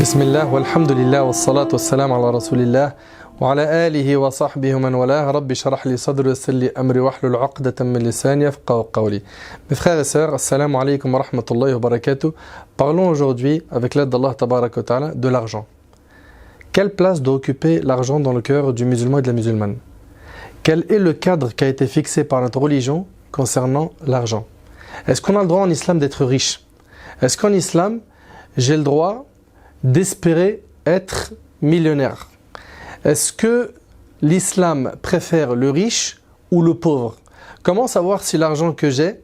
بسم الله والحمد لله والصلاة والسلام على رسول الله وعلى آله وصحبه ومن والاه رب اشرح لي صدري ويسر لي أمري واحلل عقدة من لساني يفقهوا قولي. Mes frères et sœurs, assalamu alaikum wa rahmatullahi wa barakatuh. Parlons aujourd'hui, avec l'aide d'Allah tabaraka wa ta'ala, de l'argent. Quelle place doit occuper l'argent dans le cœur du musulman et de la musulmane? Quel est le cadre qui a été fixé par notre religion concernant l'argent? Est-ce qu'on a le droit en islam d'être riche? Est-ce qu'en islam, j'ai le droit d'espérer être millionnaire? Est-ce que l'islam préfère le riche ou le pauvre? Comment savoir si l'argent que j'ai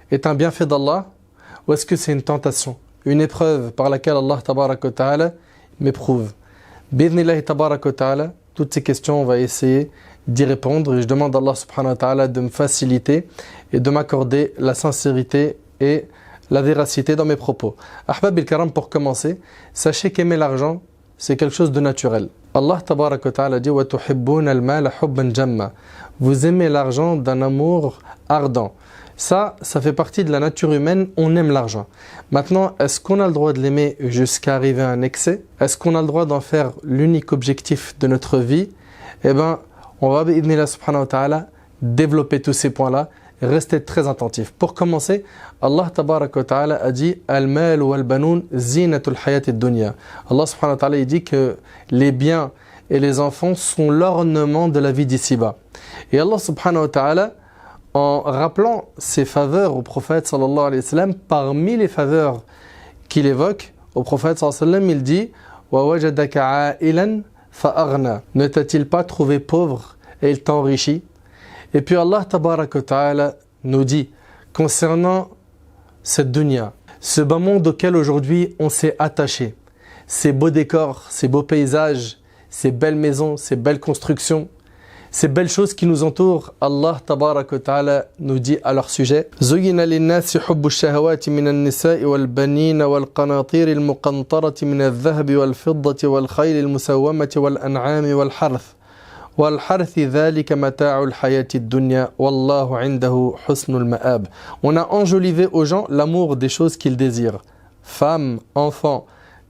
est un bienfait d'Allah ou est-ce que c'est une tentation, une épreuve par laquelle Allah tabaraka wa ta'ala m'éprouve? Bidnillahi tabaraka wa ta'ala, toutes ces questions on va essayer d'y répondre et je demande à Allah subhanahu wa ta'ala de me faciliter et de m'accorder la sincérité et la véracité dans mes propos. Ahbab al-Karam, pour commencer, sachez qu'aimer l'argent, c'est quelque chose de naturel. Allah tabaraka wa ta'ala dit وَتُحِبُّونَ الْمَالَ حُبًّا جَمًّا. Vous aimez l'argent d'un amour ardent. Ça fait partie de la nature humaine, on aime l'argent. Maintenant, est-ce qu'on a le droit de l'aimer jusqu'à arriver à un excès? Est-ce qu'on a le droit d'en faire l'unique objectif de notre vie? Eh bien, on va, bi'idhnillah subhanahu wa ta'ala, développer tous ces points-là. Restez très attentifs. Pour commencer, Allah tabaraka wa ta'ala a dit Al-mal wal banoun zinatul hayati dunya. Allah subhanahu wa ta'ala il dit que les biens et les enfants sont l'ornement de la vie d'ici-bas. Et Allah subhanahu wa ta'ala, en rappelant ses faveurs au prophète sallallahu alayhi wa sallam, parmi les faveurs qu'il évoque au prophète sallallahu alayhi wa sallam, il dit Wa wajadaka a'ilan fa'aghna. Ne t'a-t-il pas trouvé pauvre et il t'a enrichi? Et puis Allah tabaraka wa ta'ala nous dit concernant cette dunya, ce bas monde auquel aujourd'hui on s'est attaché, ces beaux décors, ces beaux paysages, ces belles maisons, ces belles constructions, ces belles choses qui nous entourent, Allah tabaraka wa ta'ala nous dit à leur sujet زُيِّنَ لِلنَّاسِ حُبُّ الشَّهَوَاتِ مِنَ النِّسَاءِ وَالْبَنِينَ وَالْقَنَاطِيرِ الْمُقَنطَرَةِ مِنَ الذَّهَبِ وَالْفِضَّةِ وَالْخَيْلِ الْمُسَوَّمَةِ وَالْأَنْعَامِ وَالْحَرْثِ وَالْحَرْثِ ذَلِكَ مَتَاعُ الْحَيَاةِ الدُّنْيَا وَاللَّهُ عِنْدَهُ حُسْنُ الْمَآبِ. On a enjolivé aux gens l'amour des choses qu'ils désirent. Femmes, enfants,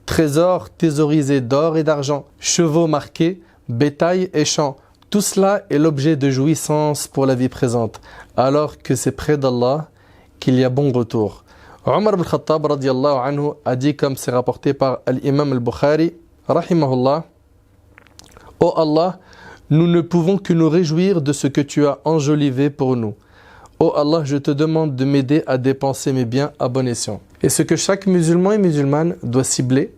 trésors thésaurisés d'or et d'argent, chevaux marqués, bétail et champs. Tout cela est l'objet de jouissance pour la vie présente, alors que c'est près d'Allah qu'il y a bon retour. Omar ibn Khattab radiyallahu anhu a dit, comme c'est rapporté par l'imam al-Bukhari, rahimahullah, ô Allah, nous ne pouvons que nous réjouir de ce que tu as enjolivé pour nous. Ô Allah, je te demande de m'aider à dépenser mes biens à bon escient. Et ce que chaque musulman et musulmane doit cibler,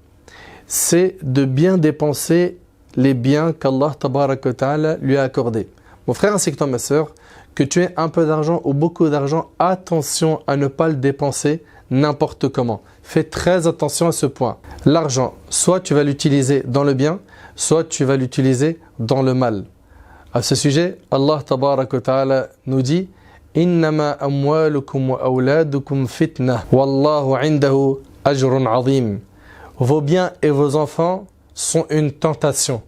c'est de bien dépenser les biens qu'Allah tabaraka wa ta'ala lui a accordés. Mon frère ainsi que toi, ma sœur, que tu aies un peu d'argent ou beaucoup d'argent, attention à ne pas le dépenser n'importe comment. Fais très attention à ce point. L'argent, soit tu vas l'utiliser dans le bien, soit tu vas l'utiliser dans le mal. À ce sujet, Allah tabaraka wa ta'ala nous dit Innama amwalukum wa awladukum fitna wallahu indahu ajrun azim. Vos biens et vos enfants sont une tentation,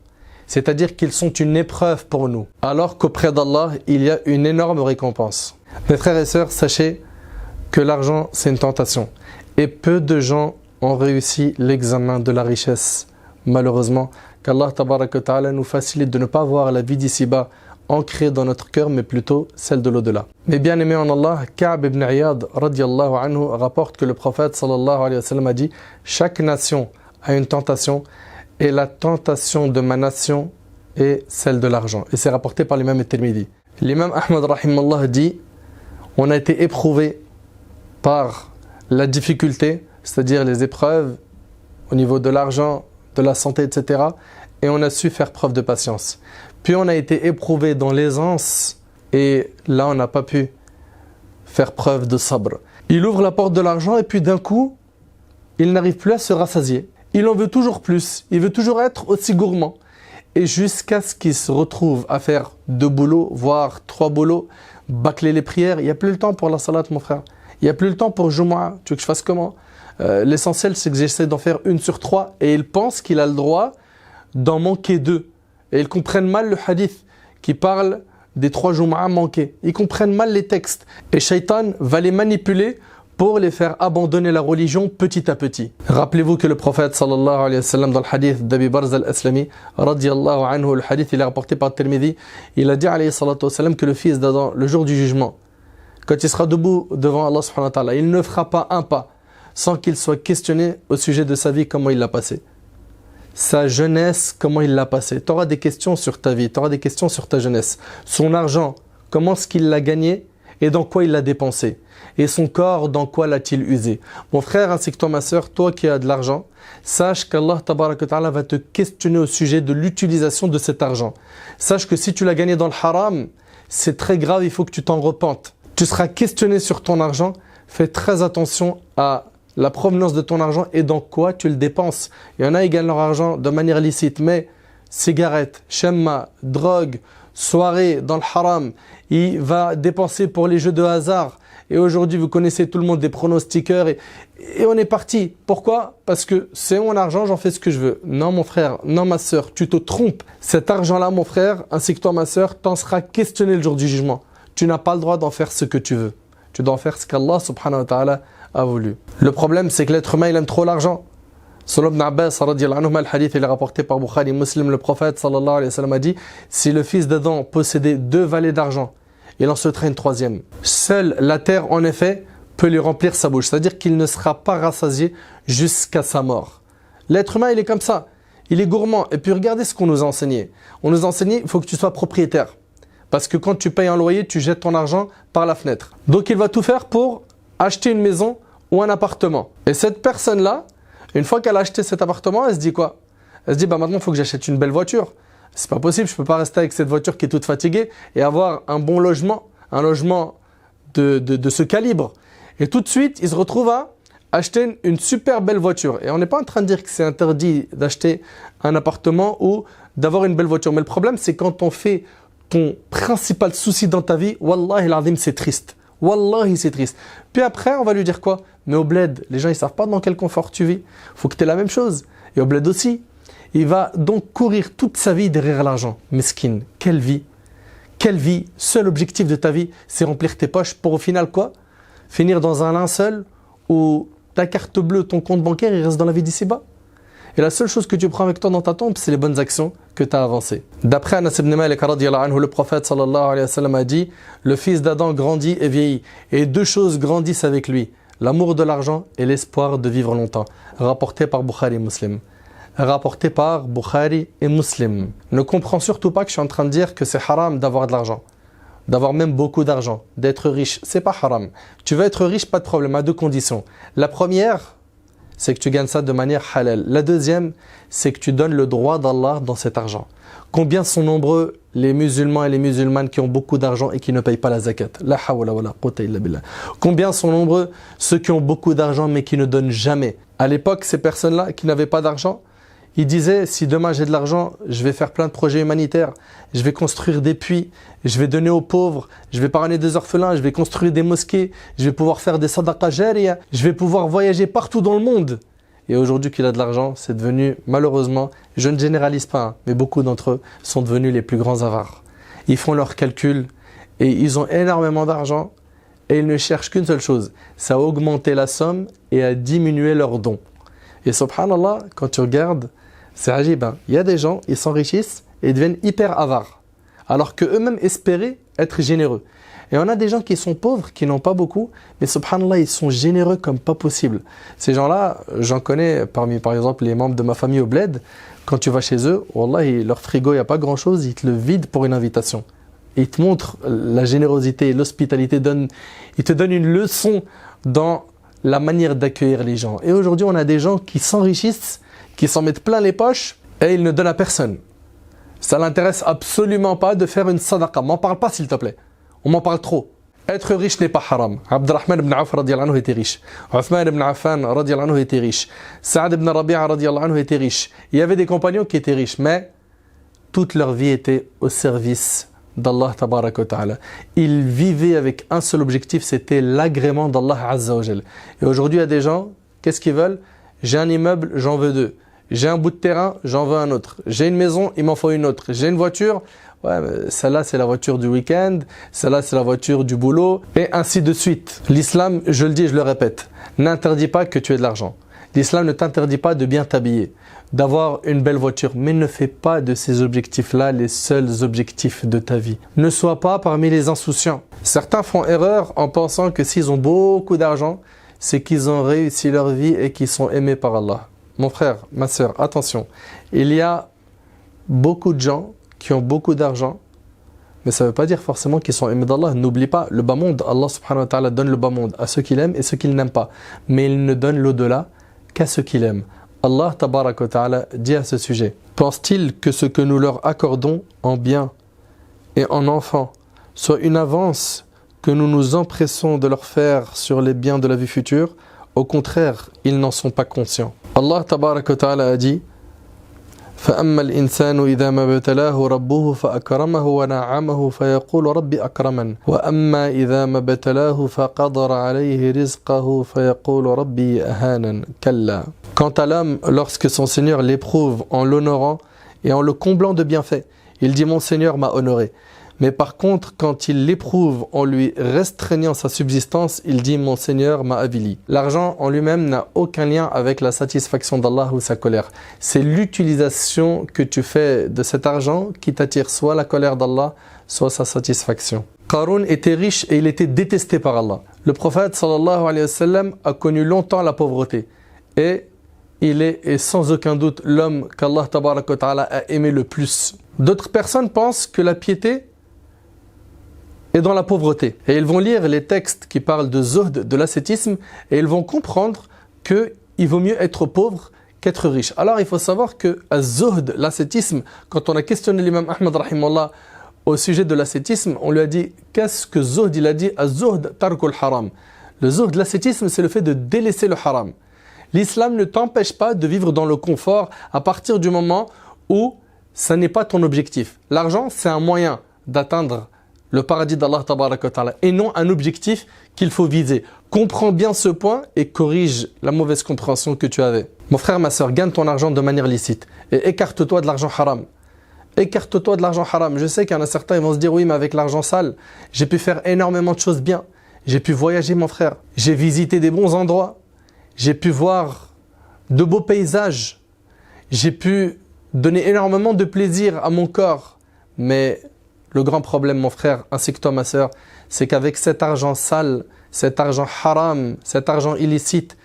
c'est-à-dire qu'ils sont une épreuve pour nous, alors qu'auprès d'Allah, il y a une énorme récompense. Mes frères et sœurs, sachez que l'argent, c'est une tentation. Et peu de gens ont réussi l'examen de la richesse, malheureusement. Qu'Allah tabaraka wa ta'ala nous facilite de ne pas voir la vie d'ici-bas ancrée dans notre cœur, mais plutôt celle de l'au-delà. Mais bien aimé en Allah, Ka'b ibn Iyad radiyallahu anhu rapporte que le prophète sallallahu alayhi wa sallam a dit chaque nation a une tentation et la tentation de ma nation est celle de l'argent. Et c'est rapporté par l'imam al-Tirmidhi. L'imam Ahmad rahimallah dit on a été éprouvé par la difficulté, c'est-à-dire les épreuves au niveau de l'argent, de la santé, etc. Et on a su faire preuve de patience. Puis on a été éprouvé dans l'aisance et là on n'a pas pu faire preuve de sabre. Il ouvre la porte de l'argent et puis d'un coup, il n'arrive plus à se rassasier. Il en veut toujours plus, il veut toujours être aussi gourmand. Et jusqu'à ce qu'il se retrouve à faire 2 boulots, voire 3 boulots, bâcler les prières. Il n'y a plus le temps pour la salat, mon frère. Il n'y a plus le temps pour Jumu'ah. Tu veux que je fasse comment? L'essentiel, c'est que j'essaie d'en faire 1 sur 3. Et il pense qu'il a le droit d'en manquer 2. Et ils comprennent mal le hadith qui parle des 3 Jumu'ah manqués. Ils comprennent mal les textes. Et Shaitan va les manipuler pour les faire abandonner la religion petit à petit. Rappelez-vous que le prophète sallallahu alayhi wa sallam dans le hadith d'Abi Barz al-Aslami radiyallahu anhu, le hadith il est rapporté par Tirmidhi, il a dit alayhi salatu wa sallam que le fils d'Adam, le jour du jugement, quand il sera debout devant Allah subhanahu wa ta'ala, il ne fera pas un pas sans qu'il soit questionné au sujet de sa vie, comment il l'a passé. Sa jeunesse, comment il l'a passé. Tu auras des questions sur ta vie, tu auras des questions sur ta jeunesse. Son argent, comment est-ce qu'il l'a gagné et dans quoi il l'a dépensé. Et son corps, dans quoi l'a-t-il usé. Mon frère ainsi que toi, ma soeur, toi qui as de l'argent, sache qu'Allah tabaraka wa ta'ala va te questionner au sujet de l'utilisation de cet argent. Sache que si tu l'as gagné dans le haram, c'est très grave, il faut que tu t'en repentes. Tu seras questionné sur ton argent. Fais très attention à la provenance de ton argent et dans quoi tu le dépenses. Il y en a qui gagnent leur argent de manière licite, mais cigarettes, shemma, drogue, soirée dans le haram, il va dépenser pour les jeux de hasard. Et aujourd'hui, vous connaissez tout le monde des pronostiqueurs et on est parti. Pourquoi? Parce que c'est mon argent, j'en fais ce que je veux. Non mon frère, non ma soeur, tu te trompes. Cet argent-là, mon frère, ainsi que toi ma soeur, t'en seras questionné le jour du jugement. Tu n'as pas le droit d'en faire ce que tu veux. Tu dois en faire ce qu'Allah subhanahu wa ta'ala a voulu. Le problème, c'est que l'être humain, il aime trop l'argent. Selon Ibn Abbas, le hadith il est rapporté par Bukhari Muslim, le prophète sallallahu alayhi wa sallam a dit, si le fils d'Adam possédait 2 vallées d'argent, il en souhaiterait une 3e. Seule la terre, en effet, peut lui remplir sa bouche. C'est-à-dire qu'il ne sera pas rassasié jusqu'à sa mort. L'être humain, il est comme ça. Il est gourmand. Et puis regardez ce qu'on nous a enseigné. On nous a enseigné, il faut que tu sois propriétaire. Parce que quand tu payes un loyer, tu jettes ton argent par la fenêtre. Donc il va tout faire pour acheter une maison ou un appartement. Et cette personne-là, une fois qu'elle a acheté cet appartement, elle se dit quoi? Elle se dit, maintenant, il faut que j'achète une belle voiture. C'est pas possible, je ne peux pas rester avec cette voiture qui est toute fatiguée et avoir un bon logement, un logement de ce calibre. Et tout de suite, il se retrouve à acheter une super belle voiture. Et on n'est pas en train de dire que c'est interdit d'acheter un appartement ou d'avoir une belle voiture. Mais le problème, c'est quand on fait ton principal souci dans ta vie, Wallahi l'azim, c'est triste. Wallahi, c'est triste. Puis après, on va lui dire quoi? Mais au bled, les gens, ils ne savent pas dans quel confort tu vis. Il faut que tu aies la même chose. Et au bled aussi. Il va donc courir toute sa vie derrière l'argent. Meskin, quelle vie? Quelle vie? Seul objectif de ta vie, c'est remplir tes poches pour au final quoi? Finir dans un linceul où ta carte bleue, ton compte bancaire, il reste dans la vie d'ici-bas. Et la seule chose que tu prends avec toi dans ta tombe, c'est les bonnes actions que tu as avancées. D'après Anas ibn Malik radiyallahu anhu, le prophète sallallahu alayhi wa sallam a dit, le fils d'Adam grandit et vieillit. Et 2 choses grandissent avec lui, l'amour de l'argent et l'espoir de vivre longtemps. Rapporté par Bukhari Muslim. Rapporté par Bukhari et Muslim. Ne comprends surtout pas que je suis en train de dire que c'est haram d'avoir de l'argent. D'avoir même beaucoup d'argent, d'être riche, c'est pas haram. Tu veux être riche, pas de problème, à 2 conditions. La première, c'est que tu gagnes ça de manière halal. La deuxième, c'est que tu donnes le droit d'Allah dans cet argent. Combien sont nombreux les musulmans et les musulmanes qui ont beaucoup d'argent et qui ne payent pas la zakat? La hawla wa la quwwata illa billah. Combien sont nombreux ceux qui ont beaucoup d'argent mais qui ne donnent jamais? À l'époque, ces personnes-là qui n'avaient pas d'argent, ils disaient, si demain j'ai de l'argent, je vais faire plein de projets humanitaires, je vais construire des puits, je vais donner aux pauvres, je vais parrainer des orphelins, je vais construire des mosquées, je vais pouvoir faire des sadaqa jariya, je vais pouvoir voyager partout dans le monde. Et aujourd'hui qu'il a de l'argent, c'est devenu, malheureusement, je ne généralise pas, mais beaucoup d'entre eux sont devenus les plus grands avares. Ils font leurs calculs et ils ont énormément d'argent et ils ne cherchent qu'une seule chose, c'est à augmenter la somme et à diminuer leurs dons. Et subhanallah, quand tu regardes, c'est ajib, hein. Il y a des gens, ils s'enrichissent et ils deviennent hyper avares, alors qu'eux-mêmes espéraient être généreux. Et on a des gens qui sont pauvres, qui n'ont pas beaucoup, mais subhanallah, ils sont généreux comme pas possible. Ces gens-là, j'en connais parmi par exemple les membres de ma famille au bled, quand tu vas chez eux, wallahi, leur frigo, il n'y a pas grand-chose, ils te le vident pour une invitation. Et ils te montrent la générosité et l'hospitalité, ils te donnent une leçon dans la manière d'accueillir les gens. Et aujourd'hui, on a des gens qui s'enrichissent, qui s'en mettent plein les poches et ils ne donnent à personne. Ça l'intéresse absolument pas de faire une sadaqa. M'en parle pas s'il te plaît. On m'en parle trop. Être riche n'est pas haram. Abdurrahman ibn Auf radiyallahu anhu était riche. Uthman ibn Affan radiyallahu anhu était riche. Saad ibn Rabi'a radiyallahu anhu était riche. Il y avait des compagnons qui étaient riches, mais toute leur vie était au service d'Allah tabaraka wa ta'ala. Ils vivaient avec un seul objectif, c'était l'agrément d'Allah azza wa jal. Et aujourd'hui, il y a des gens, qu'est-ce qu'ils veulent? J'ai un immeuble, j'en veux 2. J'ai un bout de terrain, j'en veux un autre. J'ai une maison, il m'en faut une autre. J'ai une voiture, Ouais, celle-là c'est la voiture du week-end, celle-là c'est la voiture du boulot, et ainsi de suite. L'islam, je le dis, je le répète, n'interdit pas que tu aies de l'argent. L'islam ne t'interdit pas de bien t'habiller, d'avoir une belle voiture, mais ne fais pas de ces objectifs-là les seuls objectifs de ta vie. Ne sois pas parmi les insouciants. Certains font erreur en pensant que s'ils ont beaucoup d'argent, c'est qu'ils ont réussi leur vie et qu'ils sont aimés par Allah. Mon frère, ma soeur, attention, il y a beaucoup de gens qui ont beaucoup d'argent, mais ça ne veut pas dire forcément qu'ils sont aimés d'Allah. N'oublie pas, le bas monde, Allah subhanahu wa ta'ala donne le bas monde à ceux qu'il aime et ceux qu'il n'aime pas. Mais il ne donne l'au-delà qu'à ceux qu'il aime. Allah tabarak wa ta'ala dit à ce sujet: pense-t-il que ce que nous leur accordons en bien et en enfants soit une avance que nous nous empressons de leur faire sur les biens de la vie future? Au contraire, ils n'en sont pas conscients. Allah tabarak wa ta'ala a dit: فأما الإنسان إذا ما ابتلاه ربه فأكرمه ونعمه فيقول ربي أكرمن وأما إذا ما ابتلاه فقدر عليه رزقه فيقول ربي أهانن كلا. Quant à l'homme, lorsque son Seigneur l'éprouve en l'honorant et en le comblant de bienfaits, il dit: mon Seigneur m'a honoré. Mais par contre, quand il l'éprouve en lui restreignant sa subsistance, il dit: mon Seigneur m'a avili. L'argent en lui-même n'a aucun lien avec la satisfaction d'Allah ou sa colère. C'est l'utilisation que tu fais de cet argent qui t'attire soit la colère d'Allah, soit sa satisfaction. Qarun était riche et il était détesté par Allah. Le prophète sallallahu alayhi wa sallam a connu longtemps la pauvreté. Et il est sans aucun doute l'homme qu'Allah tabaraka wa ta'ala a aimé le plus. D'autres personnes pensent que la piété et dans la pauvreté. Et ils vont lire les textes qui parlent de zuhd, de l'ascétisme, et ils vont comprendre qu'il vaut mieux être pauvre qu'être riche. Alors il faut savoir que az-zuhd, l'ascétisme, quand on a questionné l'imam Ahmad rahimallah au sujet de l'ascétisme, on lui a dit: qu'est-ce que zuhd? Il a dit: az-zuhd tarkul haram. Le zuhd, l'ascétisme, c'est le fait de délaisser le haram. L'islam ne t'empêche pas de vivre dans le confort à partir du moment où ça n'est pas ton objectif. L'argent, c'est un moyen d'atteindre le paradis d'Allah tabaraka wa ta'ala et non un objectif qu'il faut viser. Comprends bien ce point et corrige la mauvaise compréhension que tu avais. Mon frère, ma soeur, gagne ton argent de manière licite et écarte-toi de l'argent haram. Écarte-toi de l'argent haram. Je sais qu'il y en a certains, ils vont se dire: oui, mais avec l'argent sale, j'ai pu faire énormément de choses bien. J'ai pu voyager, mon frère. J'ai visité des bons endroits. J'ai pu voir de beaux paysages. J'ai pu donner énormément de plaisir à mon corps. Mais le grand problème, mon frère, ainsi que toi, ma soeur, c'est qu'avec cet argent sale, cet argent haram, cet argent illicite,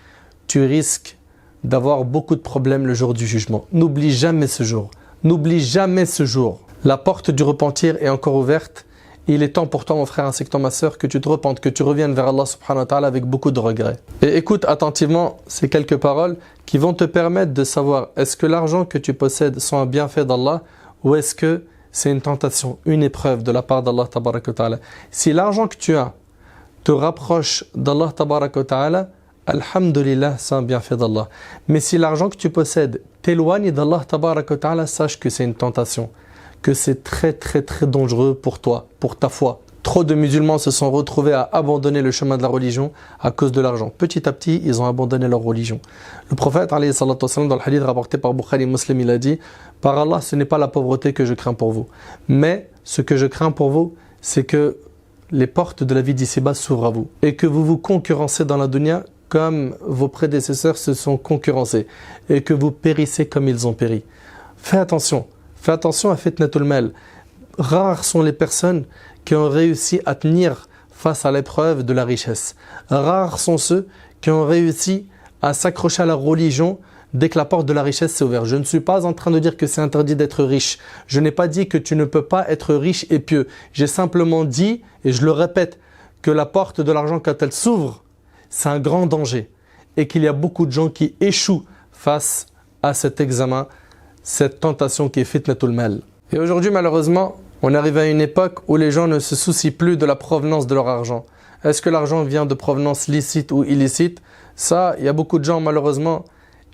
tu risques d'avoir beaucoup de problèmes le jour du jugement. N'oublie jamais ce jour. N'oublie jamais ce jour. La porte du repentir est encore ouverte. Il est temps pour toi, mon frère, ainsi que toi, ma soeur, que tu te repentes, que tu reviennes vers Allah subhanahu wa ta'ala avec beaucoup de regrets. Et écoute attentivement ces quelques paroles qui vont te permettre de savoir: est-ce que l'argent que tu possèdes sont un bienfait d'Allah ou est-ce que c'est une tentation, une épreuve de la part d'Allah tabaraka wa ta'ala. Si l'argent que tu as te rapproche d'Allah tabaraka wa ta'ala, alhamdulillah, c'est un bienfait d'Allah. Mais si l'argent que tu possèdes t'éloigne d'Allah tabaraka wa ta'ala, sache que c'est une tentation, que c'est très très très dangereux pour toi, pour ta foi. Trop de musulmans se sont retrouvés à abandonner le chemin de la religion à cause de l'argent. Petit à petit, ils ont abandonné leur religion. Le prophète, alayhi salatu wassalam, dans le hadith rapporté par Bukhari Muslim, il a dit: par Allah, ce n'est pas la pauvreté que je crains pour vous. Mais ce que je crains pour vous, c'est que les portes de la vie d'ici-bas s'ouvrent à vous. Et que vous vous concurrencez dans la dunya comme vos prédécesseurs se sont concurrencés. Et que vous périssez comme ils ont péri. Fais attention à fitnatul mal. Rares sont les personnes qui ont réussi à tenir face à l'épreuve de la richesse. Rares sont ceux qui ont réussi à s'accrocher à la religion dès que la porte de la richesse s'est ouverte. Je ne suis pas en train de dire que c'est interdit d'être riche. Je n'ai pas dit que tu ne peux pas être riche et pieux. J'ai simplement dit, et je le répète, que la porte de l'argent, quand elle s'ouvre, c'est un grand danger. Et qu'il y a beaucoup de gens qui échouent face à cet examen, cette tentation qui est fitnatul mal. Et aujourd'hui, malheureusement, on arrive à une époque où les gens ne se soucient plus de la provenance de leur argent. Est-ce que l'argent vient de provenance licite ou illicite? Ça, il y a beaucoup de gens, malheureusement,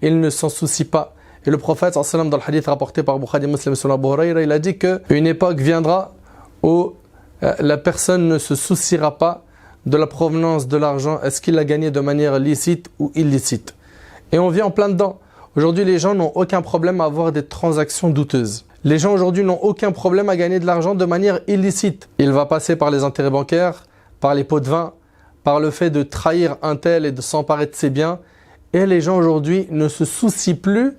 ils ne s'en soucient pas. Et le prophète, sallam, dans le hadith rapporté par Bukhari Muslim sur Abu Hurayra, il a dit qu'une époque viendra où la personne ne se souciera pas de la provenance de l'argent. Est-ce qu'il l'a gagné de manière licite ou illicite? Et on vit en plein dedans. Aujourd'hui, les gens n'ont aucun problème à avoir des transactions douteuses. Les gens aujourd'hui n'ont aucun problème à gagner de l'argent de manière illicite. Il va passer par les intérêts bancaires, par les pots de vin, par le fait de trahir un tel et de s'emparer de ses biens. Et les gens aujourd'hui ne se soucient plus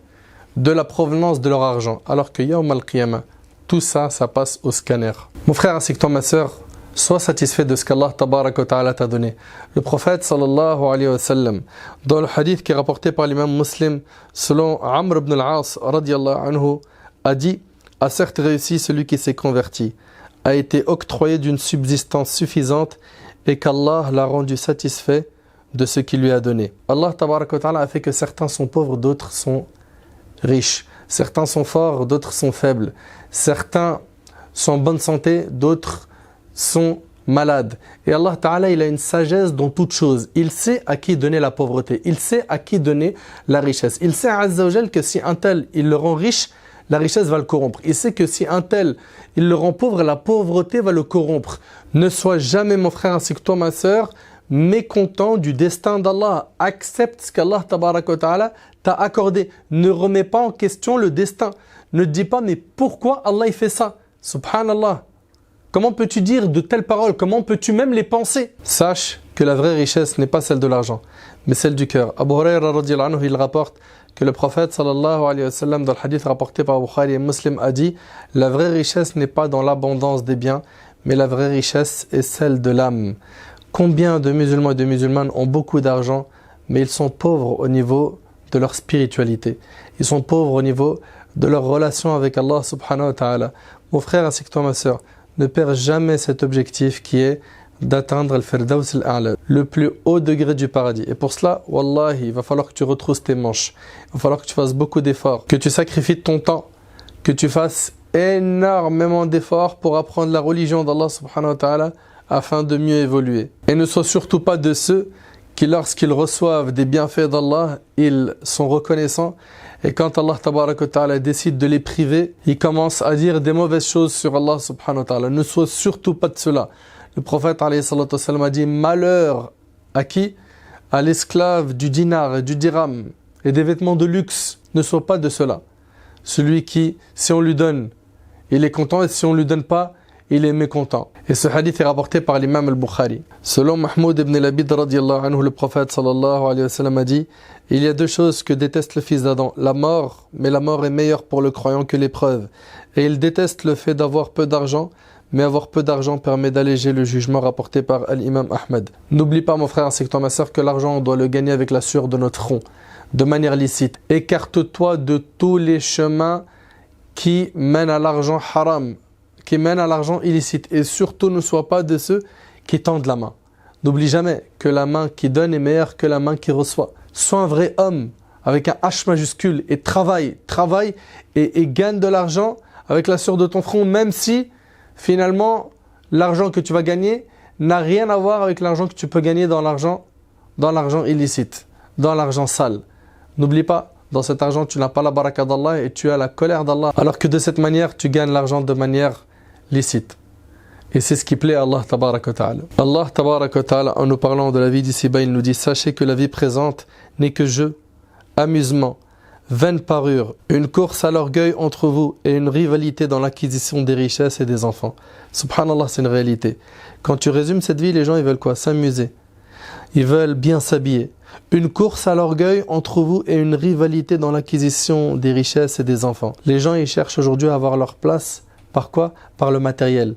de la provenance de leur argent. Alors que Yawm al-Qiyamah, tout ça, ça passe au scanner. Mon frère ainsi que toi, ma sœur, sois satisfait de ce qu'Allah tabaraka wa ta'ala t'a donné. Le prophète sallallahu alayhi wa sallam, dans le hadith qui est rapporté par l'imam Muslim, selon Amr ibn al-As radiyallahu anhu, a dit: a certes réussi celui qui s'est converti, a été octroyé d'une subsistance suffisante et qu'Allah l'a rendu satisfait de ce qu'il lui a donné. Allah tabaraka wa ta'ala a fait que certains sont pauvres, d'autres sont riches. Certains sont forts, d'autres sont faibles. Certains sont en bonne santé, d'autres sont malades. Et Allah Ta'ala, il a une sagesse dans toute chose. Il sait à qui donner la pauvreté. Il sait à qui donner la richesse. Il sait, Azza wa Jal, que si un tel, il le rend riche, la richesse va le corrompre. Il sait que si un tel, il le rend pauvre, la pauvreté va le corrompre. Ne sois jamais, mon frère, ainsi que toi, ma sœur, mécontent du destin d'Allah. Accepte ce qu'Allah tabaraka wa ta'ala t'a accordé. Ne remets pas en question le destin. Ne te dis pas, mais pourquoi Allah il fait ça? Subhanallah. Comment peux-tu dire de telles paroles? Comment peux-tu même les penser? Sache que la vraie richesse n'est pas celle de l'argent, mais celle du cœur. Abu Hurayra radiyallahu anhu, il rapporte que le prophète sallallahu alayhi wa sallam, dans le hadith rapporté par Bukhari et Muslim, a dit: la vraie richesse n'est pas dans l'abondance des biens, mais la vraie richesse est celle de l'âme. Combien de musulmans et de musulmanes ont beaucoup d'argent, mais ils sont pauvres au niveau de leur spiritualité. Ils sont pauvres au niveau de leur relation avec Allah subhanahu wa ta'ala. Mon frère ainsi que toi, ma sœur, ne perds jamais cet objectif qui est d'atteindre al-Firdaus al-A'la, le plus haut degré du paradis. Et pour cela, wallahi, il va falloir que tu retrousses tes manches. Il va falloir que tu fasses beaucoup d'efforts, que tu sacrifies ton temps, que tu fasses énormément d'efforts pour apprendre la religion d'Allah subhanahu wa ta'ala afin de mieux évoluer. Et ne sois surtout pas de ceux qui, lorsqu'ils reçoivent des bienfaits d'Allah, ils sont reconnaissants. Et quand Allah tabaraka wa ta'ala décide de les priver, ils commencent à dire des mauvaises choses sur Allah subhanahu wa ta'ala. Ne sois surtout pas de cela. Le prophète alayhi salatu wa sallam a dit: malheur à qui? À l'esclave du dinar et du dirham et des vêtements de luxe. Ne sois pas de cela. Celui qui, si on lui donne, il est content, et si on ne lui donne pas, il est mécontent. Et ce hadith est rapporté par l'imam al-Bukhari. Selon Mahmoud ibn Labid radiyallahu anhu, le prophète sallallahu alayhi wa sallam a dit: il y a deux choses que déteste le fils d'Adam, la mort, mais la mort est meilleure pour le croyant que l'épreuve. Et il déteste le fait d'avoir peu d'argent, mais avoir peu d'argent permet d'alléger le jugement, rapporté par l'imam Ahmed. N'oublie pas, mon frère ainsi que toi, ma sœur, que l'argent on doit le gagner avec la sueur de notre front, de manière licite. Écarte-toi de tous les chemins qui mènent à l'argent haram, qui mènent à l'argent illicite. Et surtout, ne sois pas de ceux qui tendent la main. N'oublie jamais que la main qui donne est meilleure que la main qui reçoit. Sois un vrai homme avec un H majuscule et travaille et gagne de l'argent avec la sueur de ton front, même si finalement l'argent que tu vas gagner n'a rien à voir avec l'argent que tu peux gagner dans l'argent illicite, dans l'argent sale. N'oublie pas, dans cet argent, tu n'as pas la baraka d'Allah et tu as la colère d'Allah. Alors que de cette manière, tu gagnes l'argent de manière licite. Et c'est ce qui plaît à Allah tabaraka wa ta'ala. Allah tabaraka wa ta'ala, en nous parlant de la vie d'ici-bas, il nous dit: sachez que la vie présente n'est que jeu, amusement, vaine parure, une course à l'orgueil entre vous et une rivalité dans l'acquisition des richesses et des enfants. Subhanallah, c'est une réalité. Quand tu résumes cette vie, les gens ils veulent quoi? S'amuser. Ils veulent bien s'habiller. Une course à l'orgueil entre vous et une rivalité dans l'acquisition des richesses et des enfants. Les gens ils cherchent aujourd'hui à avoir leur place. Par quoi? Par le matériel.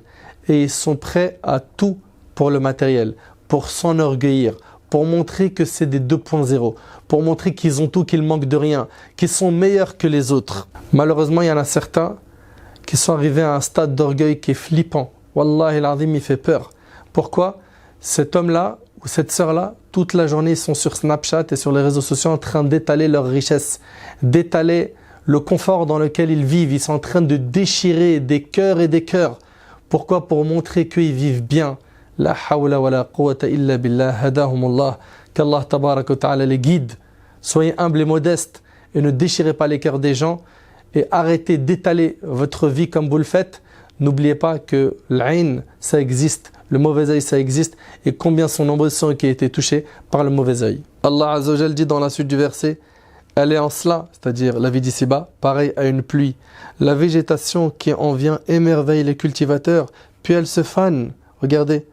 Et ils sont prêts à tout pour le matériel, pour s'enorgueillir, pour montrer que c'est des 2.0, pour montrer qu'ils ont tout, qu'ils manquent de rien, qu'ils sont meilleurs que les autres. Malheureusement, il y en a certains qui sont arrivés à un stade d'orgueil qui est flippant. Wallahi al-azim, il fait peur. Pourquoi? Cet homme-là ou cette sœur-là, toute la journée, ils sont sur Snapchat et sur les réseaux sociaux en train d'étaler leur richesse, d'étaler le confort dans lequel ils vivent. Ils sont en train de déchirer des cœurs et des cœurs. Pourquoi? Pour montrer qu'ils vivent bien. La hawla wa la quwwata illa billah, hadahumullah. Qu'Allah tabaraka wa ta'ala les guide. Soyez humbles et modestes et ne déchirez pas les cœurs des gens et arrêtez d'étaler votre vie comme vous le faites. N'oubliez pas que l'ayn, ça existe, le mauvais œil, ça existe, et combien sont nombreux ceux qui ont été touchés par le mauvais œil. Allah Azza wa Jal dit dans la suite du verset: elle est en cela, c'est-à-dire la vie d'ici-bas, pareil à une pluie. La végétation qui en vient émerveille les cultivateurs, puis elle se fane, regardez,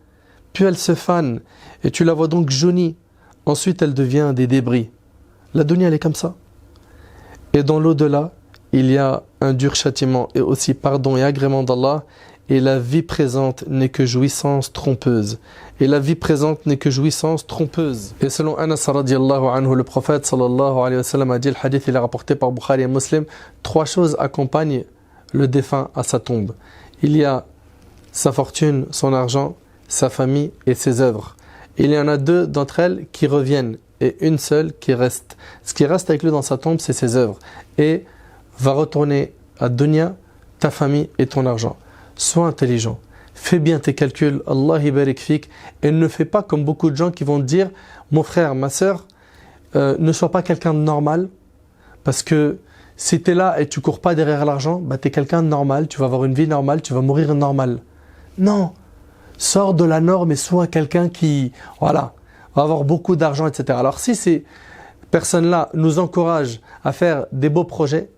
puis elle se fane, et tu la vois donc jaunie. Ensuite, elle devient des débris. La dunya, elle est comme ça. Et dans l'au-delà, il y a un dur châtiment et aussi pardon et agrément d'Allah. Et la vie présente n'est que jouissance trompeuse. Et la vie présente n'est que jouissance trompeuse. Et selon Anas radiallahu anhu, le prophète sallallahu alayhi wa sallam a dit, le hadith il est rapporté par Bukhari et Muslim, 3 choses accompagnent le défunt à sa tombe. Il y a sa fortune, son argent, sa famille et ses œuvres. Il y en a 2 d'entre elles qui reviennent et une seule qui reste. Ce qui reste avec lui dans sa tombe, c'est ses œuvres. Et va retourner à dunya, ta famille et ton argent. Sois intelligent, fais bien tes calculs, Allah barik fik, et ne fais pas comme beaucoup de gens qui vont te dire, mon frère, ma soeur, ne sois pas quelqu'un de normal, parce que si tu es là et tu cours pas derrière l'argent, bah, tu es quelqu'un de normal, tu vas avoir une vie normale, tu vas mourir normal. Non, sors de la norme et sois quelqu'un qui, voilà, va avoir beaucoup d'argent, etc. Alors si ces personnes-là nous encouragent à faire des beaux projets,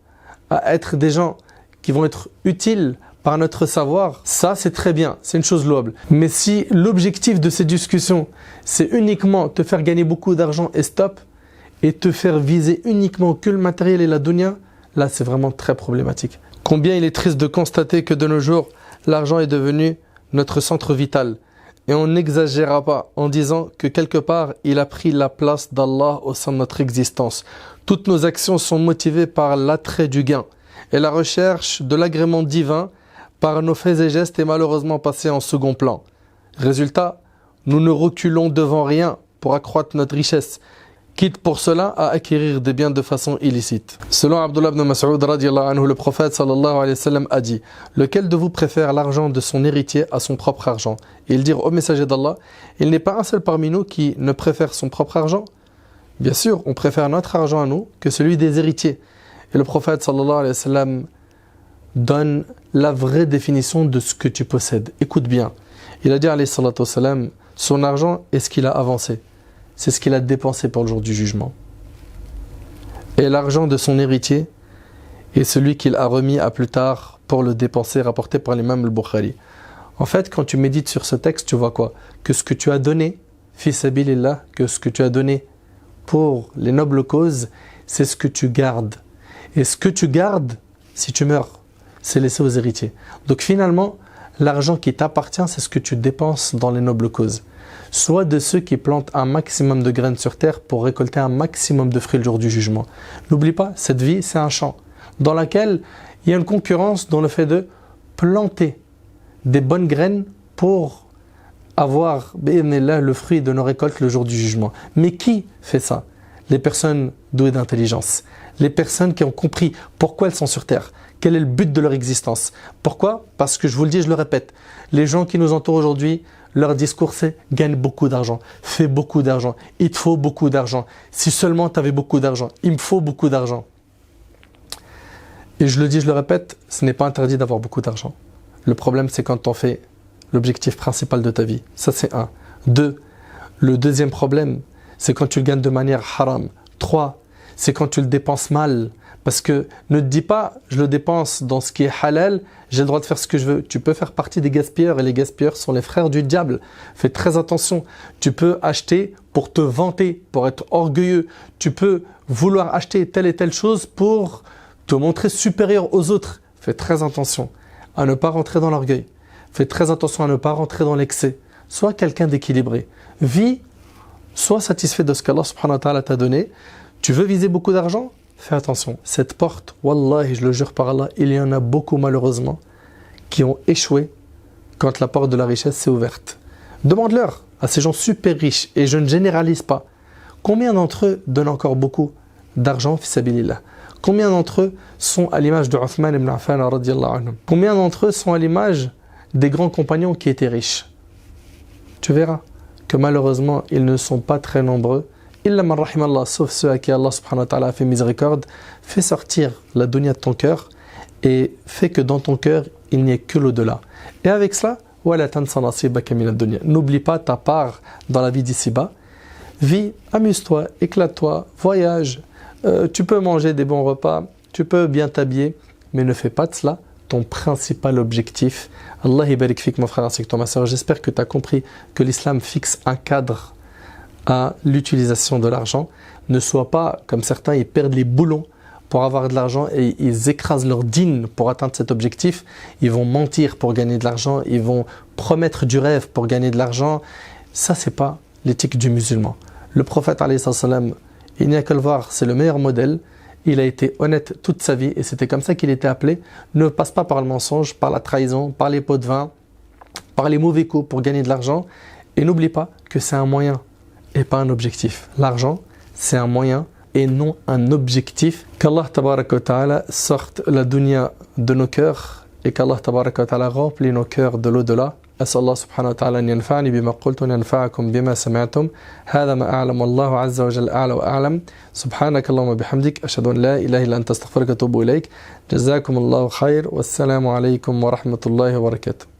à être des gens qui vont être utiles par notre savoir, ça c'est très bien, c'est une chose louable. Mais si l'objectif de ces discussions, c'est uniquement te faire gagner beaucoup d'argent et stop, et te faire viser uniquement que le matériel et la dunya, là c'est vraiment très problématique. Combien il est triste de constater que de nos jours, l'argent est devenu notre centre vital. Et on n'exagérera pas en disant que quelque part, il a pris la place d'Allah au sein de notre existence. Toutes nos actions sont motivées par l'attrait du gain et la recherche de l'agrément divin par nos faits et gestes est malheureusement passé en second plan. Résultat, nous ne reculons devant rien pour accroître notre richesse, quitte pour cela à acquérir des biens de façon illicite. Selon Abdullah ibn Mas'ud radiallahu anhu, le prophète sallallahu alayhi wa sallam a dit, lequel de vous préfère l'argent de son héritier à son propre argent? Et il dit au messager d'Allah, il n'est pas un seul parmi nous qui ne préfère son propre argent. Bien sûr, on préfère notre argent à nous que celui des héritiers. Et le prophète sallallahu alayhi wa sallam donne la vraie définition de ce que tu possèdes. Écoute bien. Il a dit alayhi salatu wa salam, son argent est ce qu'il a avancé. C'est ce qu'il a dépensé pour le jour du jugement. Et l'argent de son héritier est celui qu'il a remis à plus tard pour le dépenser, rapporté par l'imam al-Bukhari. En fait, quand tu médites sur ce texte, tu vois quoi? Que ce que tu as donné, fi sabilillah, que ce que tu as donné pour les nobles causes, c'est ce que tu gardes. Et ce que tu gardes, si tu meurs, c'est laissé aux héritiers. Donc finalement, l'argent qui t'appartient, c'est ce que tu dépenses dans les nobles causes. Sois de ceux qui plantent un maximum de graines sur terre pour récolter un maximum de fruits le jour du jugement. N'oublie pas, cette vie, c'est un champ dans lequel il y a une concurrence dans le fait de planter des bonnes graines pour avoir le fruit de nos récoltes le jour du jugement. Mais qui fait ça? Les personnes douées d'intelligence. Les personnes qui ont compris pourquoi elles sont sur terre. Quel est le but de leur existence? Pourquoi? Parce que je vous le dis, je le répète, les gens qui nous entourent aujourd'hui, leur discours c'est « gagne beaucoup d'argent, fais beaucoup d'argent, il te faut beaucoup d'argent, si seulement tu avais beaucoup d'argent, il me faut beaucoup d'argent ». Et je le dis, je le répète, ce n'est pas interdit d'avoir beaucoup d'argent. Le problème c'est quand on fait l'objectif principal de ta vie. Ça c'est 1. 2. Le deuxième problème, c'est quand tu le gagnes de manière haram. 3. C'est quand tu le dépenses mal. Parce que ne te dis pas, je le dépense dans ce qui est halal, j'ai le droit de faire ce que je veux. Tu peux faire partie des gaspilleurs et les gaspilleurs sont les frères du diable. Fais très attention. Tu peux acheter pour te vanter, pour être orgueilleux. Tu peux vouloir acheter telle et telle chose pour te montrer supérieur aux autres. Fais très attention à ne pas rentrer dans l'orgueil. Fais très attention à ne pas rentrer dans l'excès. Sois quelqu'un d'équilibré. Vis, sois satisfait de ce qu'Allah subhanahu wa ta'ala t'a donné. Tu veux viser beaucoup d'argent? Fais attention, cette porte, wallahi, je le jure par Allah, il y en a beaucoup malheureusement qui ont échoué quand la porte de la richesse s'est ouverte. Demande-leur à ces gens super riches, et je ne généralise pas, combien d'entre eux donnent encore beaucoup d'argent fi sabilillah? Combien d'entre eux sont à l'image de Uthman ibn Affan radiyallahu anhu? Combien d'entre eux sont à l'image des grands compagnons qui étaient riches? Tu verras que malheureusement, ils ne sont pas très nombreux. Illa man rahimallah, sauf ceux à qui Allah subhanahu wa ta'ala a fait miséricorde. Fais sortir la dunya de ton cœur et fais que dans ton cœur, il n'y ait que l'au-delà. Et avec cela, n'oublie pas ta part dans la vie d'ici-bas. Vis, amuse-toi, éclate-toi, voyage, Tu peux manger des bons repas, tu peux bien t'habiller, mais ne fais pas de cela ton principal objectif. Allah barik fik mon frère ainsi que toi ma soeur. J'espère que tu as compris que l'islam fixe un cadre à l'utilisation de l'argent. Ne sois pas comme certains, ils perdent les boulons pour avoir de l'argent et ils écrasent leur dîne pour atteindre cet objectif. Ils vont mentir pour gagner de l'argent, ils vont promettre du rêve pour gagner de l'argent. Ça, c'est pas l'éthique du musulman. Le prophète, alayhi salam, il n'y a qu'à le voir, c'est le meilleur modèle. Il a été honnête toute sa vie et c'était comme ça qu'il était appelé. Ne passe pas par le mensonge, par la trahison, par les pots de vin, par les mauvais coups pour gagner de l'argent. Et n'oublie pas que c'est un moyen et pas un objectif. L'argent, c'est un moyen et non un objectif. Qu'Allah tabaraka wa ta'ala sorte la dunya de nos cœurs et qu'Allah tabaraka wa ta'ala remplit nos cœurs de l'au-delà. أسأل الله سبحانه وتعالى أن ينفعني بما قلت وأن ينفعكم بما سمعتم. هذا ما أعلم والله عز وجل أعلى وأعلم. سبحانك اللهم وبحمدك أشهد أن لا إله إلا أنت أستغفرك وأتوب إليك. جزاكم الله خير والسلام عليكم ورحمة الله وبركاته.